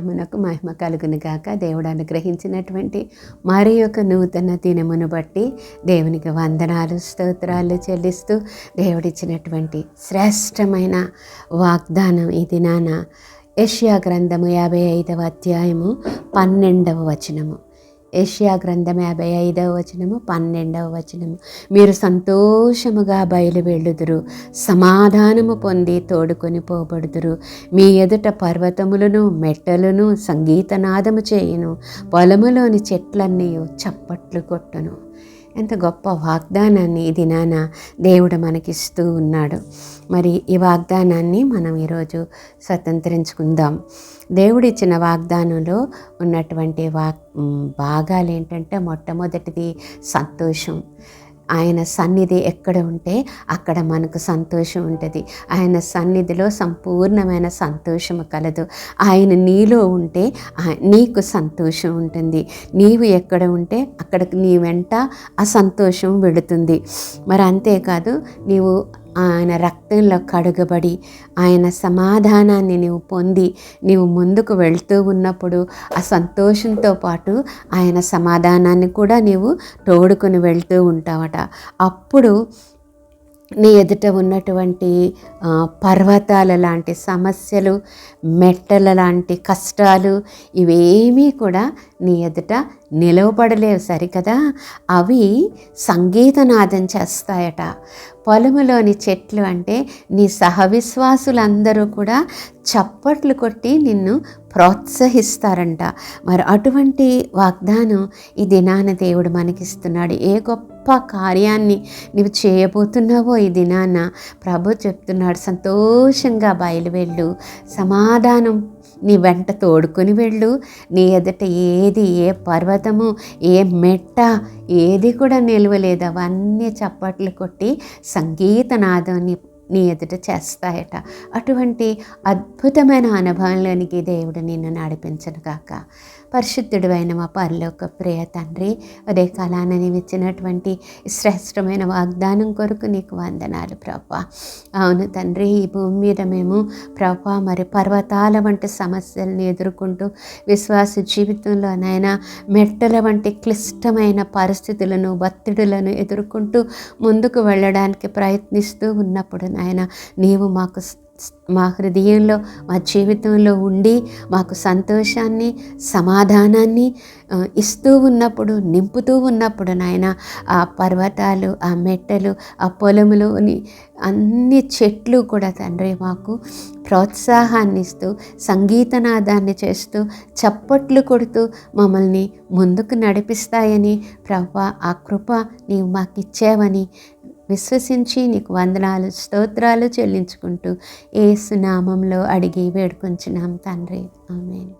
నామమునకు మహిమ కలుగును గాక. దేవుడు అనుగ్రహించినటువంటి మరి యొక్క నూతన దినమును బట్టి దేవునికి వందనాలు స్తోత్రాలు చెల్లిస్తూ దేవుడిచ్చినటువంటి శ్రేష్టమైన వాగ్దానం ఈ దినాన యెషయా గ్రంథము 55వ అధ్యాయము 12వ వచనము. యెషయా గ్రంథం 55వ వచనము 12వ వచనము. మీరు సంతోషముగా బయలువెళ్ళుదురు, సమాధానము పొంది తోడుకొని పోబడుదురు. మీ ఎదుట పర్వతములను మెట్టలను సంగీతనాదము చేయును, పొలములోని చెట్లన్నీ చప్పట్లు కొట్టును. ఎంత గొప్ప వాగ్దానాన్ని ఈ దినాన దేవుడు మనకిస్తూ ఉన్నాడు. మరి ఈ వాగ్దానాన్ని మనం ఈరోజు స్వతంత్రించుకుందాం. దేవుడిచ్చిన వాగ్దానంలో ఉన్నటువంటి భాగాలు ఏంటంటే, మొట్టమొదటిది సంతోషం. ఆయన సన్నిధి ఎక్కడ ఉంటే అక్కడ మనకు సంతోషం ఉంటుంది. ఆయన సన్నిధిలో సంపూర్ణమైన సంతోషము కలదు. ఆయన నీలో ఉంటే నీకు సంతోషం ఉంటుంది. నీవు ఎక్కడ ఉంటే అక్కడికి నీ వెంట ఆ సంతోషం వెళుతుంది. మరి అంతేకాదు, నీవు ఆయన రక్తంలో కడుగబడి ఆయన సమాధానాన్ని నీవు పొంది నీవు ముందుకు వెళ్తూ ఉన్నప్పుడు ఆ సంతోషంతో పాటు ఆయన సమాధానాన్ని కూడా నీవు తోడుకొని వెళ్తూ ఉంటావట. అప్పుడు నీ ఎదుట ఉన్నటువంటి పర్వతాల లాంటి సమస్యలు, మెట్టల లాంటి కష్టాలు ఇవేమీ కూడా నీ ఎదుట నిలవబడలేవు సరికదా. అవి సంగీతనాదం చేస్తాయట. పొలములోని చెట్లు అంటే నీ సహవిశ్వాసులందరూ కూడా చప్పట్లు కొట్టి నిన్ను ప్రోత్సహిస్తారంట. మరి అటువంటి వాగ్దానం ఈ దినాన దేవుడు మనకిస్తున్నాడు. ఏ గొప్ప కార్యాన్ని నీవు చేయబోతున్నావో ఈ దినాన ప్రభు చెప్తున్నాడు, సంతోషంగా బయలువెళ్ళు, సమాధానం నీ వెంట తోడుకొని వెళ్ళు. నీ ఎదుట ఏ పర్వతము, ఏ మెట్ట ఏది కూడా నిలవలేదు. అవన్నీ చప్పట్లు కొట్టి సంగీతనాదం నీ ఎదుట చేస్తాయట. అటువంటి అద్భుతమైన అనుభవంలోనికి దేవుడు నిన్ను నడిపించను గాక. పరిశుద్ధుడు అయిన మా పరలోక ప్రియ తండ్రి, అదే కాలాన్ని నీవు ఇచ్చినటువంటి శ్రేష్టమైన వాగ్దానం కొరకు నీకు వందనాలు ప్రభా. అవును తండ్రి, ఈ భూమి మీద మేము ప్రభా మరి పర్వతాల వంటి సమస్యలను ఎదుర్కొంటూ విశ్వాస జీవితంలో నాయన మెట్టల వంటి క్లిష్టమైన పరిస్థితులను ఒత్తిడులను ఎదుర్కొంటూ ముందుకు వెళ్ళడానికి ప్రయత్నిస్తూ ఉన్నప్పుడు నాయన నీవు మా హృదయంలో మా జీవితంలో ఉండి మాకు సంతోషాన్ని సమాధానాన్ని ఇస్తూ ఉన్నప్పుడు, నింపుతూ ఉన్నప్పుడు నాయన ఆ పర్వతాలు, ఆ మెట్టలు, ఆ పొలములోని అన్ని చెట్లు కూడా తండ్రి మాకు ప్రోత్సాహాన్ని ఇస్తూ సంగీతనాదాన్ని చేస్తూ చప్పట్లు కొడుతూ మమ్మల్ని ముందుకు నడిపిస్తాయని ప్రభువా ఆ కృప నీవు మాకు ఇచ్చావని విశ్వసించి నీకు వందనాలు స్తోత్రాలు చెల్లించుకుంటూ యేసు నామంలో అడిగి వేడుకొంచున్నాం తండ్రి. ఆమేన్.